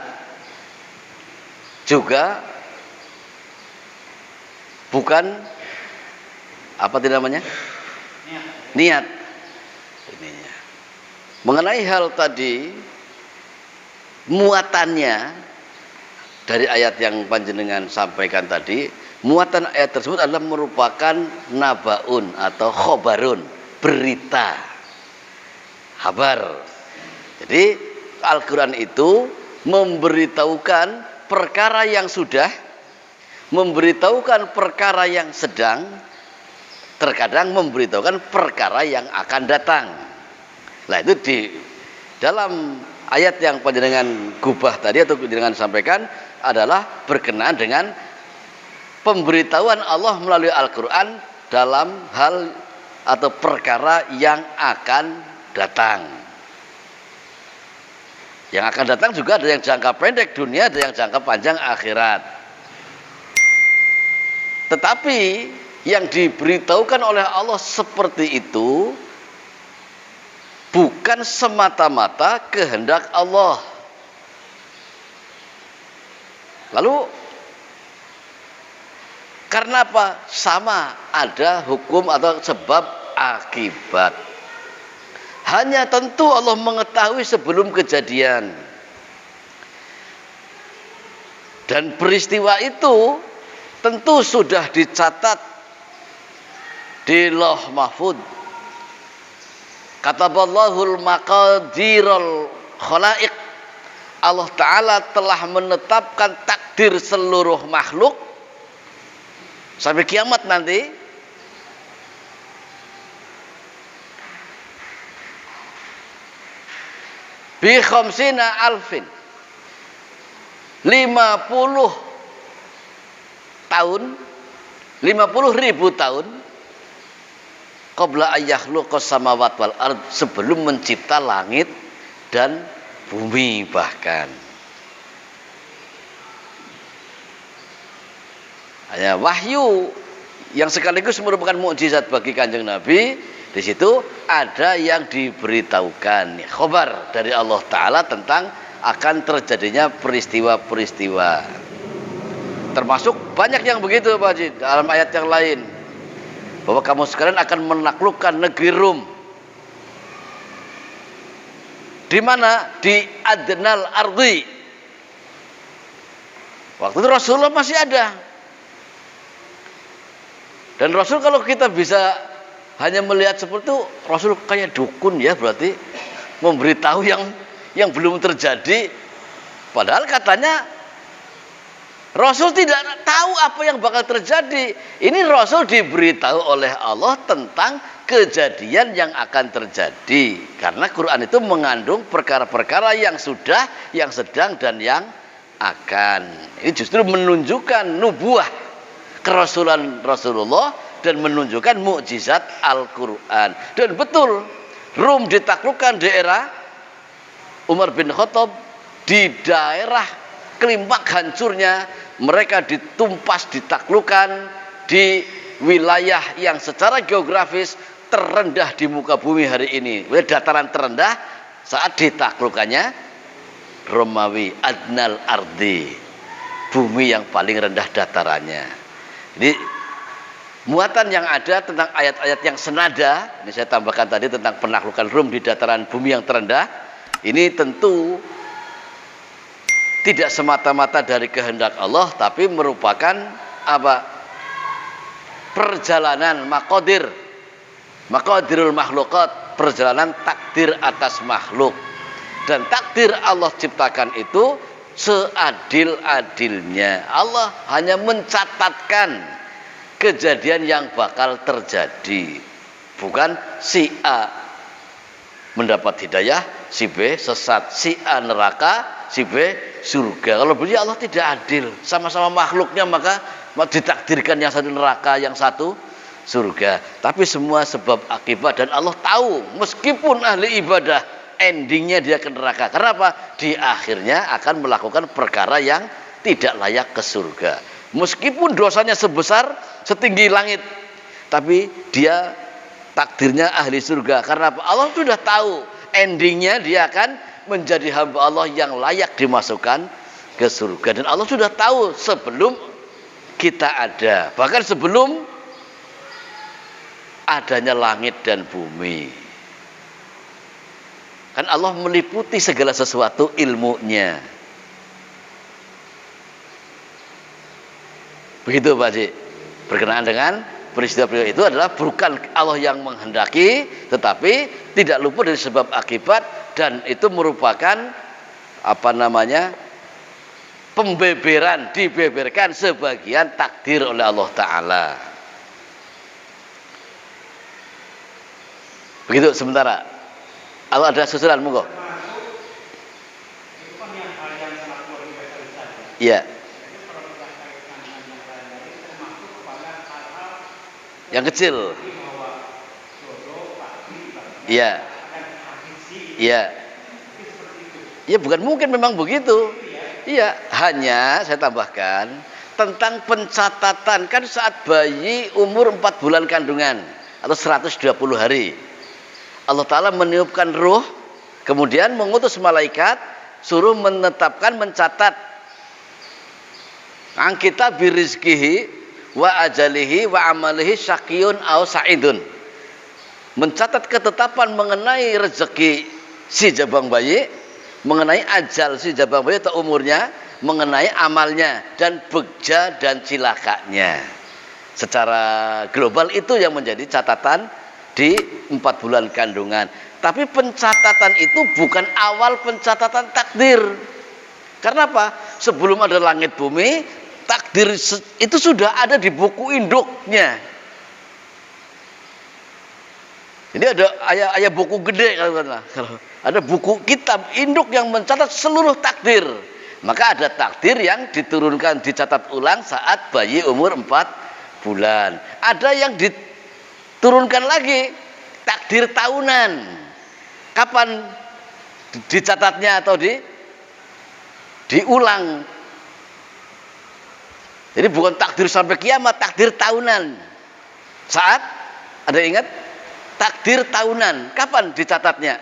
juga bukan apa namanya? Niat. Ininya. Mengenai hal tadi, muatannya dari ayat yang panjenengan sampaikan tadi, muatan ayat tersebut adalah merupakan nabaun atau khobarun, berita, kabar. Jadi Al-Quran itu memberitahukan perkara yang sudah, memberitahukan perkara yang sedang, terkadang memberitahukan perkara yang akan datang. Nah, itu di dalam ayat yang panjenengan gubah tadi atau panjenengan sampaikan adalah berkenaan dengan pemberitahuan Allah melalui Al-Quran dalam hal atau perkara yang akan datang. Yang akan datang juga ada yang jangka pendek dunia, ada yang jangka panjang akhirat. Tetapi yang diberitahukan oleh Allah seperti itu bukan semata-mata kehendak Allah. Lalu karena apa? Sama ada hukum atau sebab akibat. Hanya tentu Allah mengetahui sebelum kejadian. Dan peristiwa itu tentu sudah dicatat di Lauh Mahfuz. Kataballahul maqadirul khalaiq. Allah Ta'ala telah menetapkan takdir seluruh makhluk sampai kiamat nanti. Bi khamsina alfin, 50 tahun, 50.000 tahun qabla ayyahluqas samawati wal ard, sebelum mencipta langit dan bumi. Bahkan hanya wahyu yang sekaligus merupakan mukjizat bagi Kanjeng Nabi. Di situ ada yang diberitahukan khabar dari Allah Ta'ala tentang akan terjadinya peristiwa-peristiwa. Termasuk banyak yang begitu Pak Haji dalam ayat yang lain, bahwa kamu sekalian akan menaklukkan negeri Rum. Di mana? Di adnal ardi. Waktu itu Rasulullah masih ada. Dan Rasul, kalau kita bisa hanya melihat seperti itu, Rasul kayak dukun ya, berarti memberitahu yang belum terjadi. Padahal katanya Rasul tidak tahu apa yang bakal terjadi. Ini Rasul diberitahu oleh Allah tentang kejadian yang akan terjadi. Karena Quran itu mengandung perkara-perkara yang sudah, yang sedang, dan yang akan. Ini justru menunjukkan nubuah kerasulan Rasulullah dan menunjukkan mukjizat Al-Quran. Dan betul, Rum ditaklukkan di era Umar bin Khattab, di daerah klimaks hancurnya mereka ditumpas, ditaklukkan di wilayah yang secara geografis terendah di muka bumi hari ini, dataran terendah saat ditaklukannya Romawi, adnal ardi, bumi yang paling rendah datarannya. Jadi muatan yang ada tentang ayat-ayat yang senada, ini saya tambahkan tadi tentang penaklukan Rum di dataran bumi yang terendah, ini tentu tidak semata-mata dari kehendak Allah, tapi merupakan apa? Perjalanan maqadirul makhluqat, perjalanan takdir atas makhluk. Dan takdir Allah ciptakan itu seadil-adilnya. Allah hanya mencatatkan kejadian yang bakal terjadi. Bukan si A mendapat hidayah, si B sesat, si A neraka, si B surga. Kalau begitu Allah tidak adil, sama-sama makhluknya, maka ditakdirkan yang satu neraka, yang satu surga. Tapi semua sebab akibat, dan Allah tahu meskipun ahli ibadah endingnya dia ke neraka. Kenapa? Di akhirnya akan melakukan perkara yang tidak layak ke surga. Meskipun dosanya sebesar setinggi langit, tapi dia takdirnya ahli surga. Karena apa? Allah sudah tahu endingnya dia akan menjadi hamba Allah yang layak dimasukkan ke surga. Dan Allah sudah tahu sebelum kita ada, bahkan sebelum adanya langit dan bumi. Kan Allah meliputi segala sesuatu ilmunya. Begitu Pak Haji. Berkenaan dengan peristiwa-peristiwa itu adalah bukan Allah yang menghendaki, tetapi tidak luput dari sebab akibat, dan itu merupakan pembeberan, dibeberkan sebagian takdir oleh Allah Ta'ala. Begitu sementara. Kalau ada susulan, monggo. Iya. Jadi kalau kita kaitkan dengan yang lain-lain termasuk pada hal-hal Yang kecil. seperti bahwa jodoh pasti Iya. akan tradisi Iya. mungkin seperti itu. Ya bukan mungkin, memang begitu. Iya, hanya saya tambahkan tentang pencatatan kan saat bayi umur 4 bulan kandungan atau 120 hari. Allah Ta'ala meniupkan ruh, kemudian mengutus malaikat suruh menetapkan, mencatat angkita birizkihi wa ajalihi wa amalihi syaqiyun au sa'idun. Mencatat ketetapan mengenai rezeki si jabang bayi, mengenai ajal si jabang bayi atau umurnya, mengenai amalnya dan begja dan cilakanya. Secara global itu yang menjadi catatan di 4 bulan kandungan. Tapi pencatatan itu bukan awal pencatatan takdir. Karena apa? Sebelum ada langit bumi, takdir itu sudah ada di buku induknya. Jadi ada ayah buku gede kalau ada buku kitab induk yang mencatat seluruh takdir. Maka ada takdir yang diturunkan, dicatat ulang saat bayi umur 4 bulan. Ada yang diturunkan lagi takdir tahunan. Kapan dicatatnya atau diulang. Jadi bukan takdir sampai kiamat, takdir tahunan. Saat ada ingat? Takdir tahunan, kapan dicatatnya?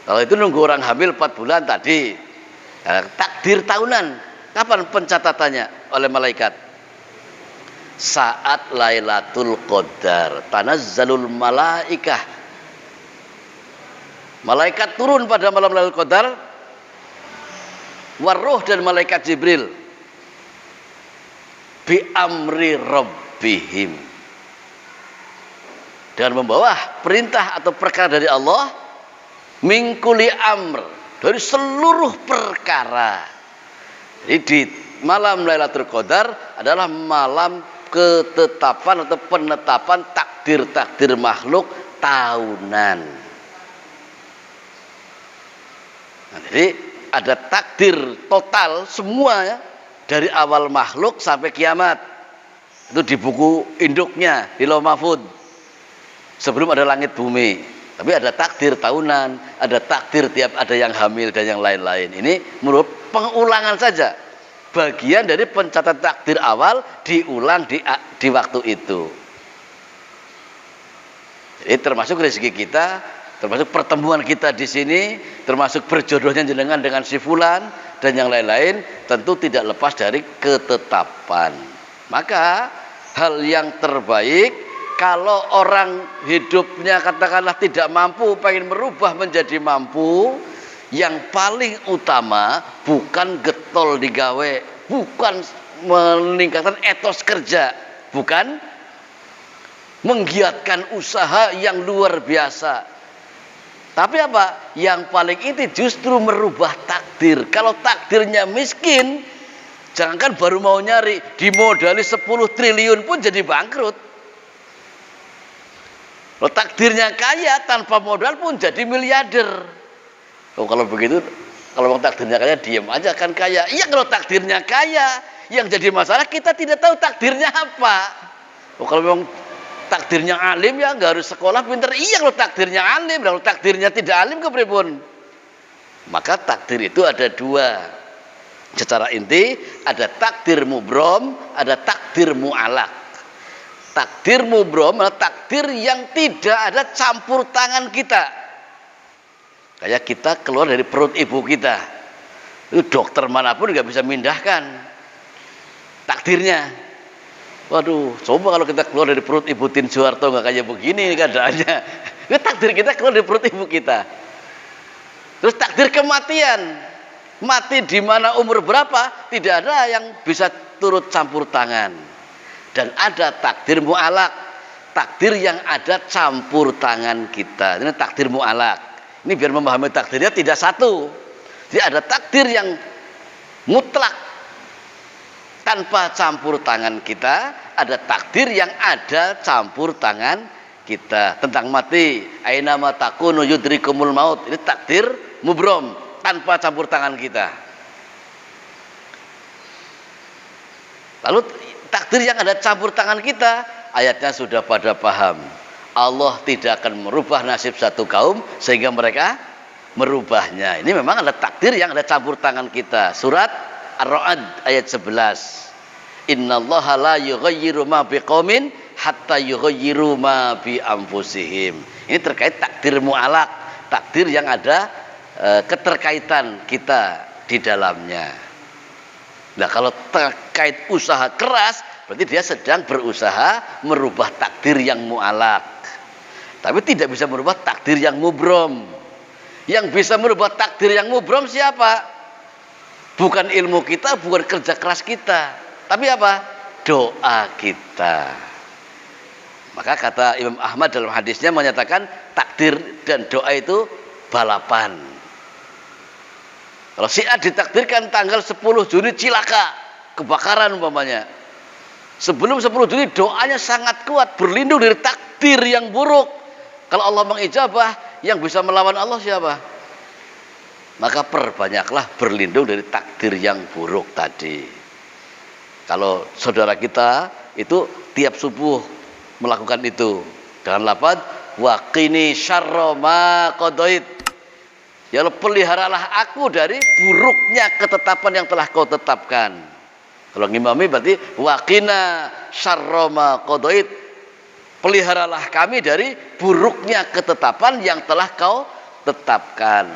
Kalau itu nunggu orang hamil 4 bulan tadi. Takdir tahunan, kapan pencatatannya oleh malaikat? Saat Lailatul Qadar, tanazzalul malaikah. Malaikat turun pada malam Lailatul Qadar, waruh dan malaikat Jibril bi amri rabbihim, dengan membawa perintah atau perkara dari Allah, mingkuli amr, dari seluruh perkara. Jadi di malam Lailatul Qadar adalah malam ketetapan atau penetapan takdir-takdir makhluk tahunan. Nah, jadi ada takdir total semua dari awal makhluk sampai kiamat. Itu di buku induknya di Lauh Mahfuz. Sebelum ada langit bumi. Tapi ada takdir tahunan, ada takdir tiap ada yang hamil dan yang lain-lain. Ini menurut pengulangan saja. Bagian dari pencatatan takdir awal diulang di waktu itu. Jadi termasuk rezeki kita, termasuk pertemuan kita di sini, termasuk berjodohnya jenengan dengan si fulan dan yang lain-lain, tentu tidak lepas dari ketetapan. Maka hal yang terbaik, kalau orang hidupnya katakanlah tidak mampu, pengen merubah menjadi mampu, yang paling utama bukan getol digawe, bukan meningkatkan etos kerja, bukan menggiatkan usaha yang luar biasa. Tapi apa? Yang paling inti justru merubah takdir. Kalau takdirnya miskin, jangankan baru mau nyari, dimodali 10 triliun pun jadi bangkrut. Kalau takdirnya kaya, tanpa modal pun jadi miliarder. Oh, kalau begitu, kalau mau takdirnya kaya, diam aja kan kaya. Iya, kalau takdirnya kaya, yang jadi masalah kita tidak tahu takdirnya apa. Oh, kalau memang takdirnya alim, ya nggak harus sekolah pinter. Iya, kalau takdirnya alim, kalau takdirnya tidak alim kepripun? Maka takdir itu ada dua. Secara inti, ada takdir mubrom, ada takdir mu'alak. Takdir mubrom adalah takdir yang tidak ada campur tangan kita. Kayak kita keluar dari perut ibu kita, itu dokter manapun nggak bisa mindahkan takdirnya. Waduh, coba kalau kita keluar dari perut ibu Tin Soeharto nggak kayak begini keadaannya. Itu takdir kita keluar dari perut ibu kita. Terus takdir kematian, mati di mana umur berapa, tidak ada yang bisa turut campur tangan. Dan ada takdir mu'alak, takdir yang ada campur tangan kita. Ini takdir mu'alak. Ini biar memahami takdirnya tidak satu. Jadi ada takdir yang mutlak tanpa campur tangan kita, ada takdir yang ada campur tangan kita. Tentang mati, aina ma takunu yudrikumul maut. Ini takdir mubrom, tanpa campur tangan kita. Lalu takdir yang ada campur tangan kita, ayatnya sudah pada paham. Allah tidak akan merubah nasib satu kaum sehingga mereka merubahnya. Ini memang ada takdir yang ada campur tangan kita. Surat Ar-Ra'd ayat 11. Innallaha la yughayyiru ma biqaumin hatta yughayyiru ma bi anfusihim. Ini terkait takdir mu'alaq, takdir yang ada keterkaitan kita di dalamnya. Nah, kalau terkait usaha keras, berarti dia sedang berusaha merubah takdir yang mu'alaq. Tapi tidak bisa merubah takdir yang mubrom. Yang bisa merubah takdir yang mubrom siapa? Bukan ilmu kita, bukan kerja keras kita, tapi apa? Doa kita. Maka kata Imam Ahmad dalam hadisnya menyatakan takdir dan doa itu balapan. Kalau si A ditakdirkan tanggal 10 Juni cilaka, kebakaran umpamanya. Sebelum 10 Juni doanya sangat kuat, berlindung dari takdir yang buruk. Kalau Allah mengijabah, yang bisa melawan Allah siapa? Maka perbanyaklah berlindung dari takdir yang buruk tadi. Kalau saudara kita itu tiap subuh melakukan itu dengan lafaz waqini syarra ma qadait. Ya Allah, peliharalah aku dari buruknya ketetapan yang telah kau tetapkan. Kalau ngimami berarti waqina syarra ma qadait. Peliharalah kami dari buruknya ketetapan yang telah kau tetapkan.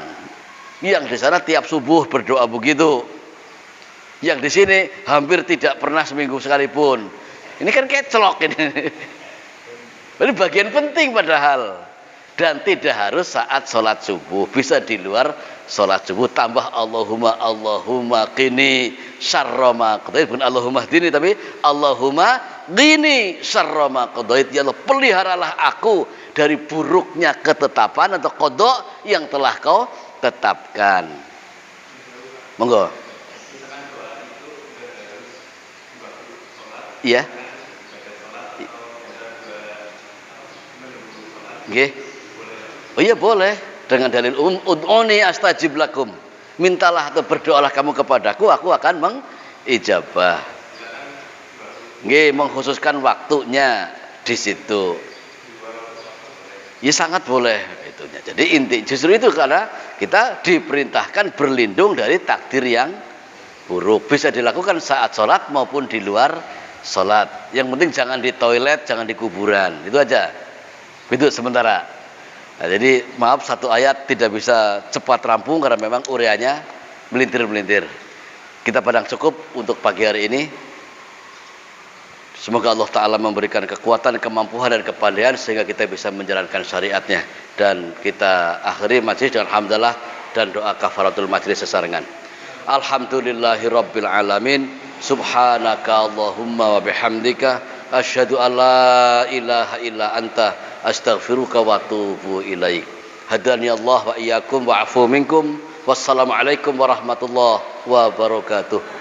Yang di sana tiap subuh berdoa begitu. Yang di sini hampir tidak pernah seminggu sekalipun. Ini kan kecelok ini. Ini bagian penting padahal. Dan tidak harus saat sholat subuh, bisa di luar sholat subuh. Tambah Allahumma qini syarra ma qadait, bukan Allahumma hdini, tapi Allahumma qini syarra ma qadait. Ya Allah, peliharalah aku dari buruknya ketetapan atau qada yang telah kau tetapkan. Monggo. Iya. Nggih. Oh iya boleh, dengan dalil ud'uni astajib lakum. Mintalah atau berdoalah kamu kepadaku, aku akan mengijabah. Nggih, mengkhususkan waktunya di situ. Ya sangat boleh itunya. Jadi inti justru itu karena kita diperintahkan berlindung dari takdir yang buruk. Bisa dilakukan saat sholat maupun di luar sholat. Yang penting jangan di toilet, jangan di kuburan. Itu aja. Itu sementara. Nah, jadi maaf satu ayat tidak bisa cepat rampung karena memang ureanya melintir-melintir. Kita padang cukup untuk pagi hari ini. Semoga Allah Ta'ala memberikan kekuatan, kemampuan dan kepandaian sehingga kita bisa menjalankan syariatnya. Dan kita akhiri majlis dengan hamdalah dan doa kafaratul majlis sesarengan. Alhamdulillahi Rabbil Alamin. Subhanaka Allahumma wa bihamdika asyhadu an la ilaha illa anta astaghfiruka wa atubu ilaik. Hadani Allah wa iyyakum wa afu minkum. Wassalamualaikum warahmatullahi wabarakatuh.